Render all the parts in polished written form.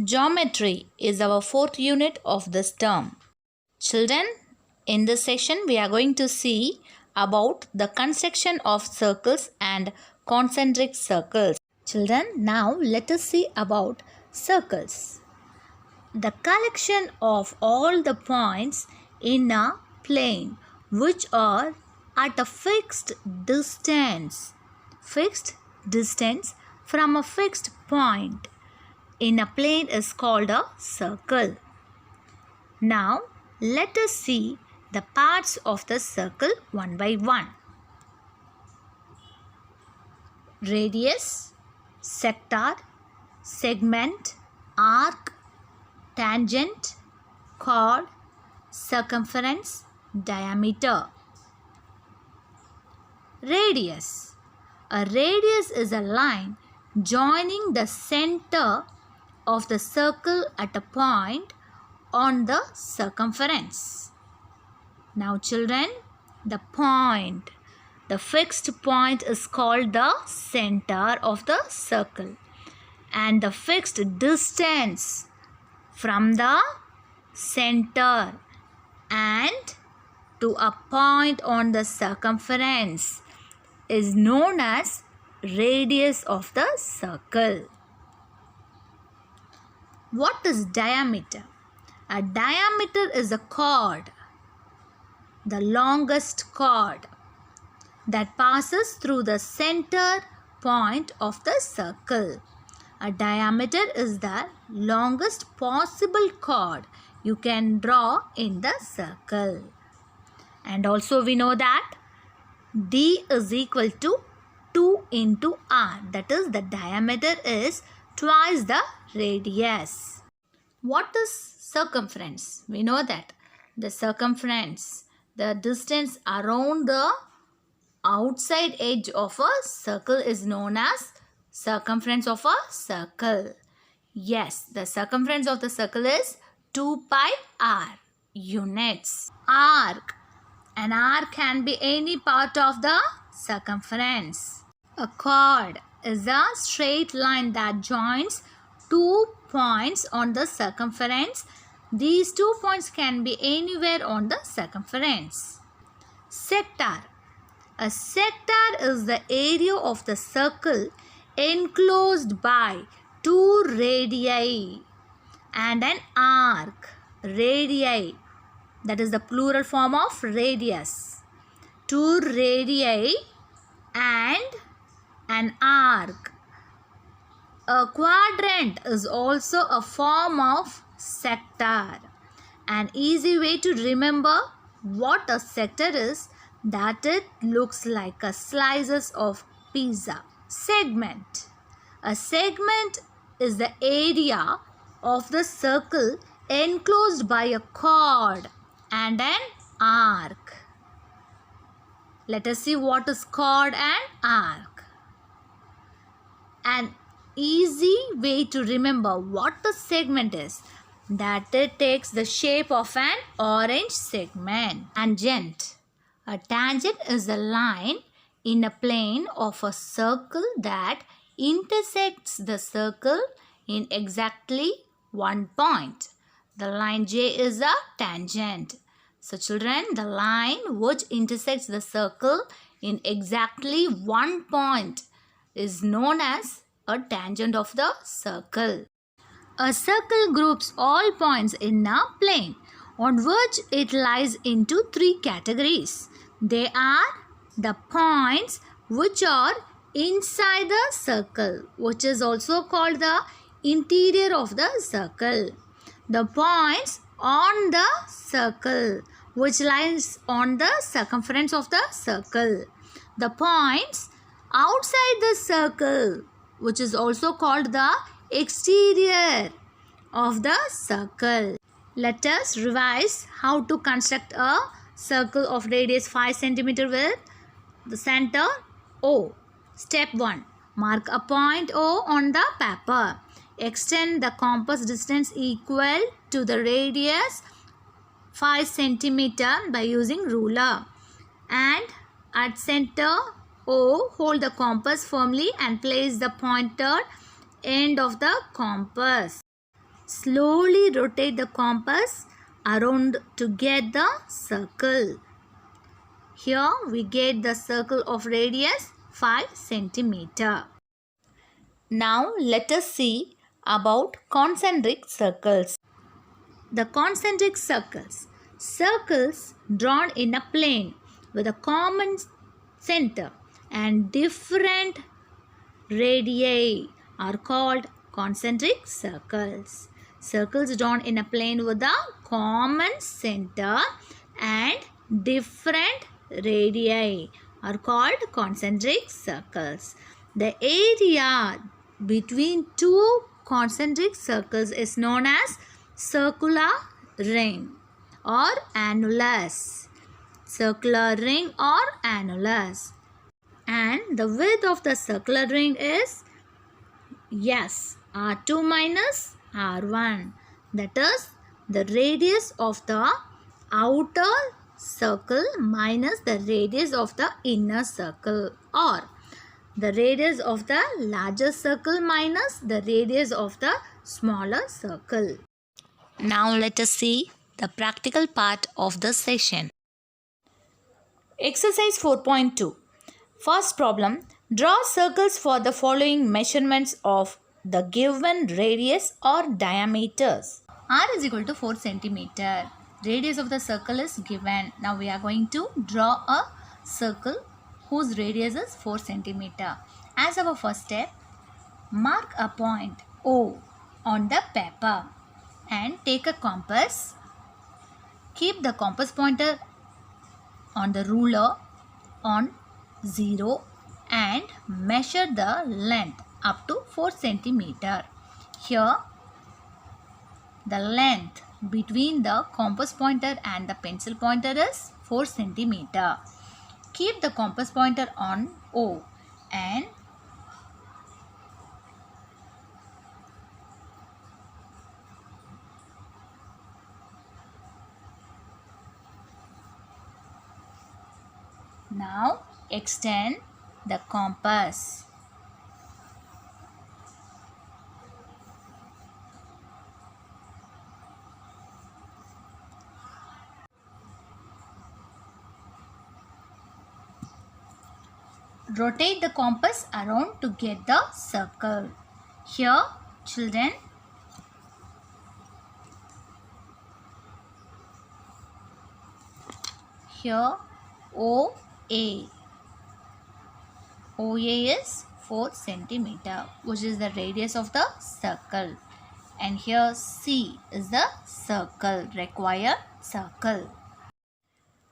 Geometry is our fourth unit of this term. Children, in this session we are going to see about the construction of circles and concentric circles. Children, now let us see about circles. The collection of all the points in a plane which are at a fixed distance from a fixed point in a plane is called a circle. Now, let us see the parts of the circle one by one. Radius, sector, segment, arc, tangent, chord, circumference, diameter. Radius. A radius is a line joining the center of the circle at a point on the circumference. Now children, the fixed point is called the center of the circle, and the fixed distance from the center and to a point on the circumference is known as radius of the circle. What is diameter? A diameter is a chord, the longest chord that passes through the center point of the circle. A diameter is the longest possible chord you can draw in the circle. And also we know that D is equal to 2 into R. That is, the diameter is twice the radius. What is circumference? We know that the circumference, the distance around the outside edge of a circle, is known as circumference of a circle. Yes, the circumference of the circle is 2 pi r units. Arc. An arc can be any part of the circumference. A chord is a straight line that joins two points on the circumference. These 2 points can be anywhere on the circumference. Sector. A sector is the area of the circle enclosed by 2 radii and an arc. Radii, that is the plural form of radius. 2 radii and an arc. A quadrant is also a form of sector. An easy way to remember what a sector is, that it looks like a slices of pizza. Segment. A segment is the area of the circle enclosed by a chord and an arc. Let us see what is chord and arc. An easy way to remember what a segment is, that it takes the shape of an orange segment. Tangent. A tangent is a line in a plane of a circle that intersects the circle in exactly one point. The line J is a tangent. So children, the line which intersects the circle in exactly one point is known as a tangent of the circle. A circle groups all points in a plane on which it lies into 3 categories. They are the points which are inside the circle, which is also called the interior of the circle. The points on the circle, which lies on the circumference of the circle. The points outside the circle, which is also called the exterior of the circle. Let us revise how to construct a circle of radius 5 cm with the center O. Step 1. Mark a point O on the paper. Extend the compass distance equal to the radius 5 cm by using ruler. And at center O, hold the compass firmly and place the pointed end of the compass. Slowly rotate the compass around to get the circle. Here we get the circle of radius 5 centimeter. Now let us see about concentric circles. The concentric circles. Circles drawn in a plane with a common center and different radii are called concentric circles. Circles drawn in a plane with a common center and different radii are called concentric circles. The area between two concentric circles is known as circular ring or annulus. Circular ring or annulus. And the width of the circular ring is R2 minus R1. That is the radius of the outer circle minus the radius of the inner circle, or the radius of the larger circle minus the radius of the smaller circle. Now let us see the practical part of the session. Exercise 4.2. First problem. Draw circles for the following measurements of the given radius or diameters. R is equal to 4 centimeter. Radius of the circle is given. Now we are going to draw a circle whose radius is 4 centimeter. As our first step, mark a point O on the paper and take a compass. Keep the compass pointer on the ruler on 0 and measure the length up to 4 centimeter. Here the length between the compass pointer and the pencil pointer is 4 centimeter. Keep the compass pointer on O and now extend the compass. Rotate the compass around to get the circle. Here, children, here OA. OA is 4 centimeter, which is the radius of the circle. And here C is the circle, required circle.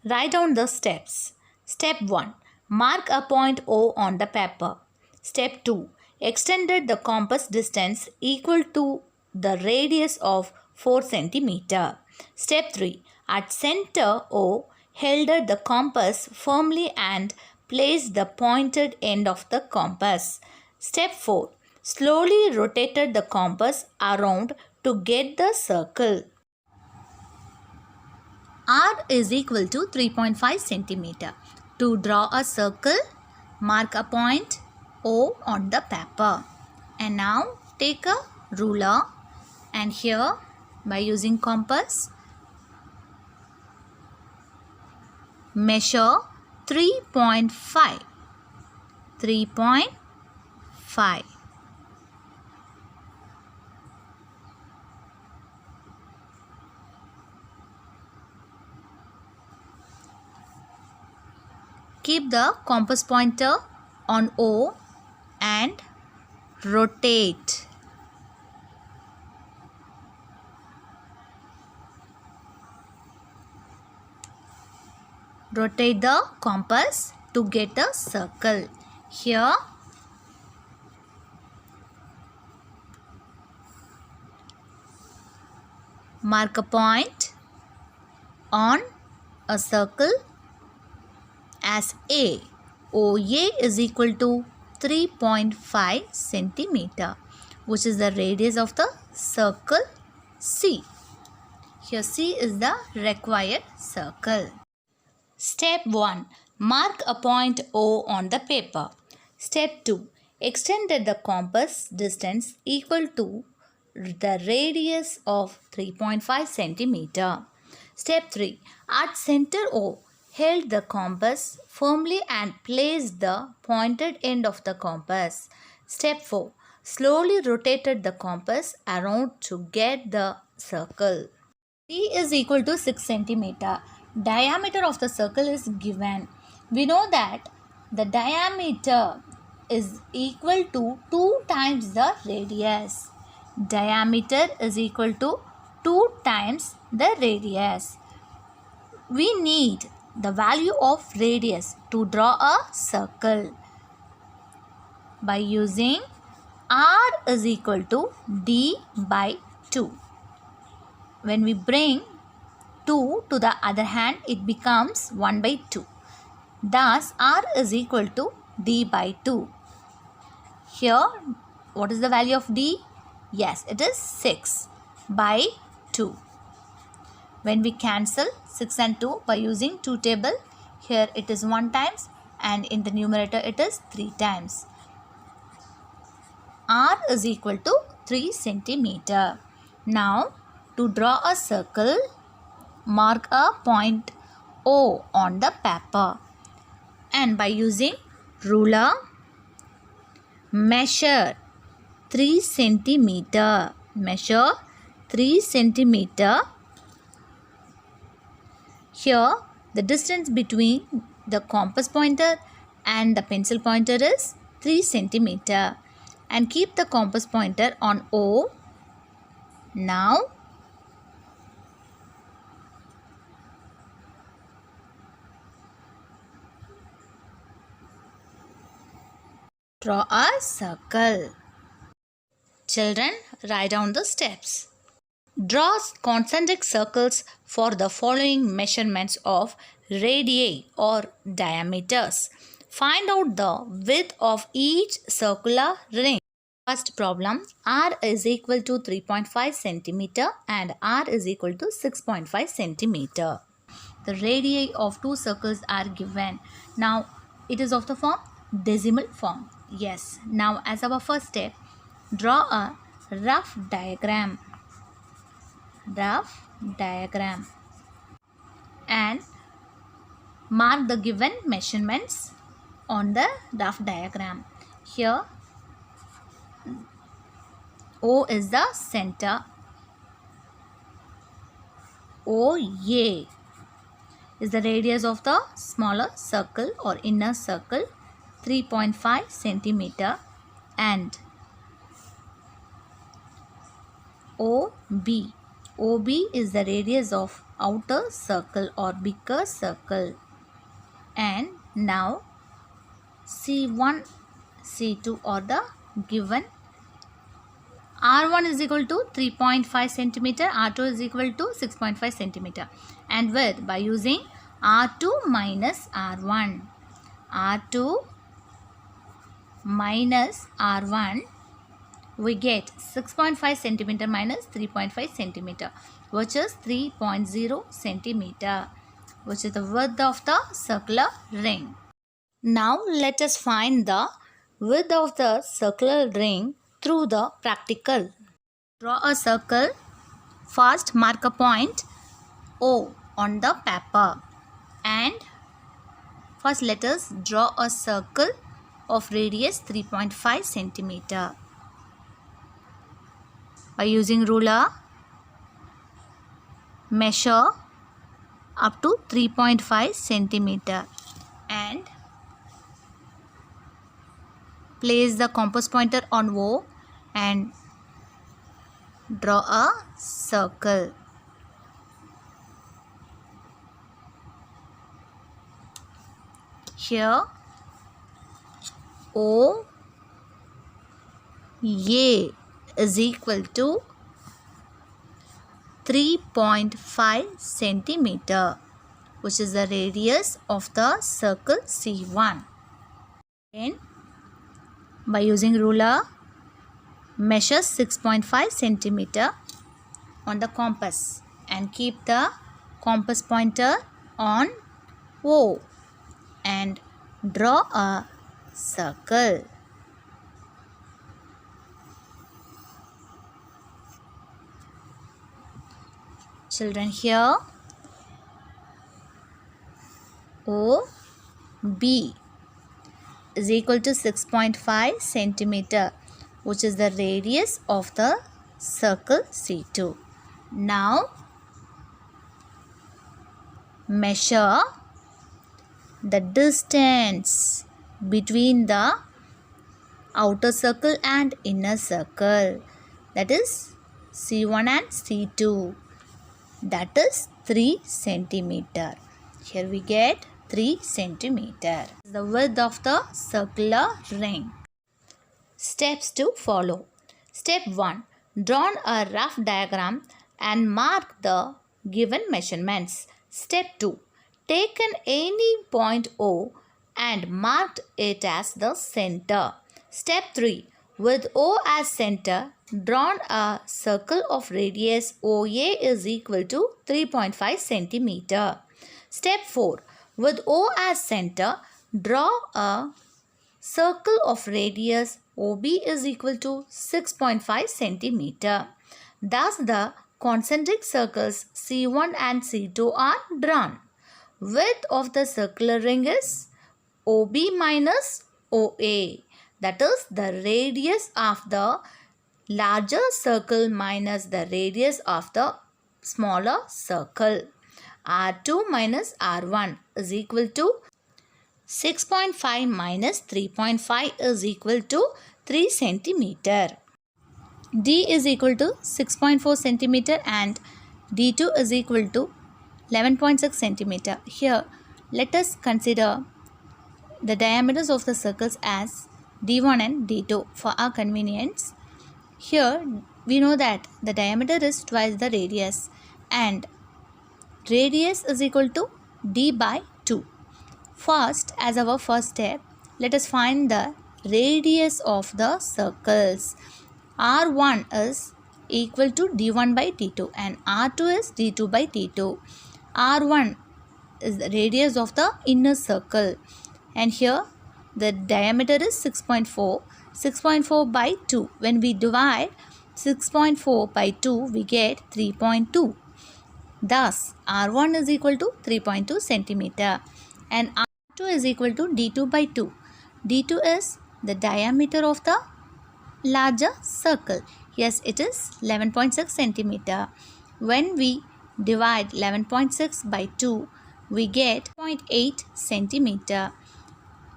Write down the steps. Step 1. Mark a point O on the paper. Step 2. Extended the compass distance equal to the radius of 4 centimeter. Step 3. At center O, held the compass firmly and placed the pointed end of the compass. Step 4. Slowly rotated the compass around to get the circle. R is equal to 3.5 centimeter. To draw a circle, mark a point O on the paper. And now take a ruler and here by using compass, measure 3.5. 3.5. Keep the compass pointer on O and rotate. Rotate the compass to get a circle. Here mark a point on a circle as A. OA is equal to 3.5 centimeter, which is the radius of the circle C. Here C is the required circle. Step 1. Mark a point O on the paper. Step 2. Extended the compass distance equal to the radius of 3.5 centimeter. Step 3. At center O, held the compass firmly and placed the pointed end of the compass. Step 4. Slowly rotated the compass around to get the circle. D is equal to 6 centimeter. Diameter of the circle is given. We know that the diameter is equal to 2 times the radius. Diameter is equal to 2 times the radius. We need the value of radius to draw a circle by using R is equal to D by 2. When we bring 2 to the other hand, it becomes 1 by 2. Thus, R is equal to D by 2. Here, what is the value of D? Yes, it is 6 by 2. When we cancel 6 and 2 by using 2 table, here it is 1 times and in the numerator it is 3 times. R is equal to 3 centimeter. Now, to draw a circle, mark a point O on the paper and by using ruler, measure 3 centimeter. Measure 3 centimeter. Here, the distance between the compass pointer and the pencil pointer is 3 centimeter. And keep the compass pointer on O. Now, draw a circle. Children, write down the steps. Draw concentric circles for the following measurements of radii or diameters. Find out the width of each circular ring. First problem, R is equal to 3.5 centimeter and R is equal to 6.5 centimeter. The radii of two circles are given. Now, it is of the form decimal form. Yes. Now, as our first step, draw a rough diagram. And mark the given measurements on the rough diagram. Here, O is the center. OA is the radius of the smaller circle or inner circle, 3.5 centimeter, and OB is the radius of outer circle or bigger circle. And now C1, C2 are the given. R1 is equal to 3.5 centimeter, R2 is equal to 6.5 centimeter. And width by using R2 minus R1. R2 minus R1, we get 6.5 centimeter minus 3.5 centimeter, which is 3.0 centimeter, which is the width of the circular ring. Now let us find the width of the circular ring through the practical. Draw a circle. First, mark a point O on the paper. And first let us draw a circle of radius 3.5 centimeter. By using ruler, measure up to 3.5 centimeter and place the compass pointer on O and draw a circle. Here, OA is equal to 3.5 centimeter, which is the radius of the circle C1. Then, by using ruler, measure 6.5 centimeter on the compass and keep the compass pointer on O and draw a circle. Children, here OB is equal to 6.5 centimeter, which is the radius of the circle C2. Now measure the distance between the outer circle and inner circle, that is C1 and C2, that is 3 centimeter. Here we get 3 centimeter. The width of the circular ring. Steps to follow. Step 1. Draw a rough diagram and mark the given measurements. Step 2. Take any point O and mark it as the center. Step 3. With O as center, draw a circle of radius OA is equal to 3.5 centimeter. Step 4. With O as center, draw a circle of radius OB is equal to 6.5 centimeter. Thus, the concentric circles C1 and C2 are drawn. Width of the circular ring is OB minus OA. That is the radius of the larger circle minus the radius of the smaller circle. R2 minus R1 is equal to 6.5 minus 3.5 is equal to 3 centimeter. D is equal to 6.4 centimeter and D2 is equal to 11.6 centimeter. Here, let us consider the diameters of the circles as D1 and D2 for our convenience. Here, we know that the diameter is twice the radius and radius is equal to D by 2. First, as our first step, let us find the radius of the circles. R1 is equal to D1 by D2 and R2 is D2 by D2. R1 is the radius of the inner circle and here the diameter is 6.4. 6.4 by 2. When we divide 6.4 by 2, we get 3.2. Thus, R1 is equal to 3.2 centimeter and R2 is equal to D2 by 2. D2 is the diameter of the larger circle. Yes, it is 11.6 centimeter. When we divide 11.6 by 2, we get 0.8 centimeter.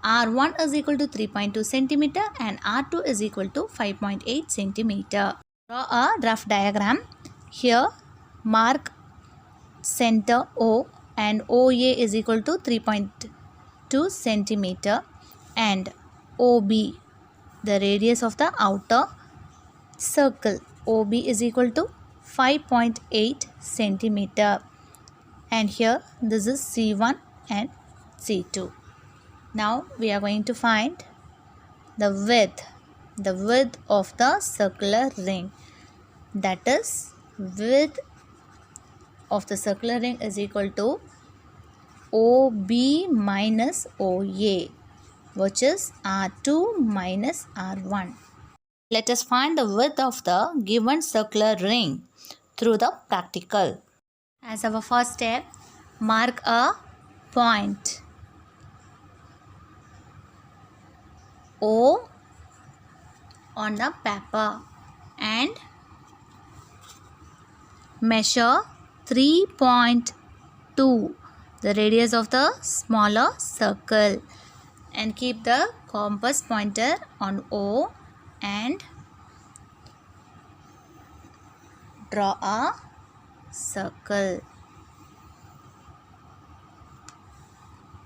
R1 is equal to 3.2 centimeter and R2 is equal to 5.8 centimeter. Draw a rough diagram. Here, mark center O and OA is equal to 3.2 centimeter and OB, the radius of the outer circle, OB is equal to 5.8 centimeter and here this is C1 and C2. Now we are going to find the width of the circular ring, that is width of the circular ring is equal to OB minus OA, which is R2 minus R1. Let us find the width of the given circular ring through the practical. As our first step, mark a point O on the paper and measure 3.2, the radius of the smaller circle, and keep the compass pointer on O and draw a circle.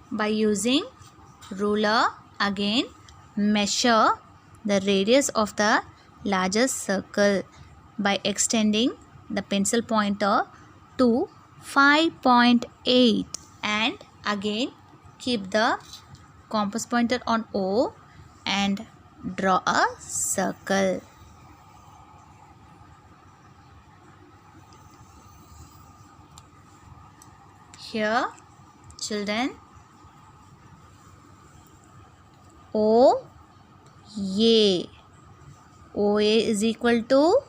By using ruler, again measure the radius of the largest circle by extending the pencil pointer to 5.8 and again keep the compass pointer on O and draw a circle. Here, children, OA is equal to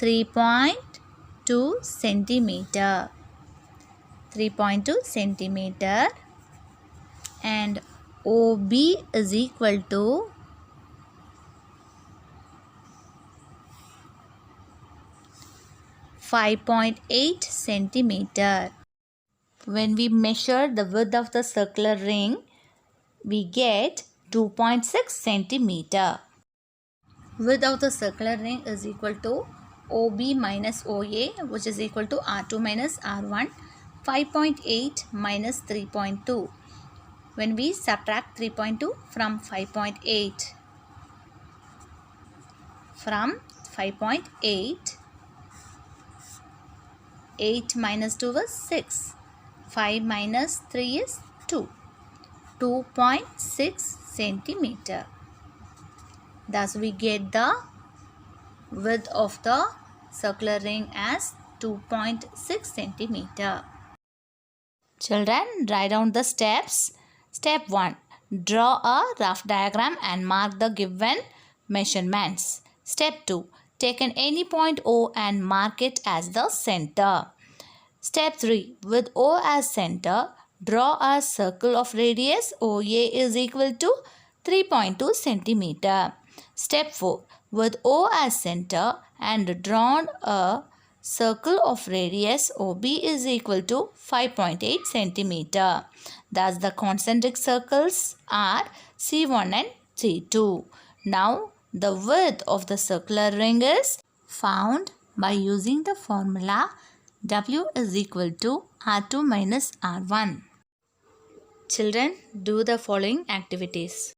3.2 3.2 centimeter. 3.2 centimeter. And OB is equal to 5.8 centimeter. When we measure the width of the circular ring, we get 2.6 centimeter. Width of the circular ring is equal to OB minus OA, which is equal to R2 minus R1, 5.8 minus 3.2. When we subtract 3.2 from 5.8, from 5.8, 8 minus 2 is 6. 5 minus 3 is 2. 2.6 centimeter. Thus we get the width of the circular ring as 2.6 centimeter. Children, write down the steps. Step 1. Draw a rough diagram and mark the given measurements. Step 2. Take any point O and mark it as the center. Step 3. With O as center, draw a circle of radius OA is equal to 3.2 centimeter. Step 4. With O as center and drawn a circle of radius OB is equal to 5.8 centimeter. Thus the concentric circles are C1 and C2. Now the width of the circular ring is found by using the formula W is equal to R2 minus R1. Children, do the following activities.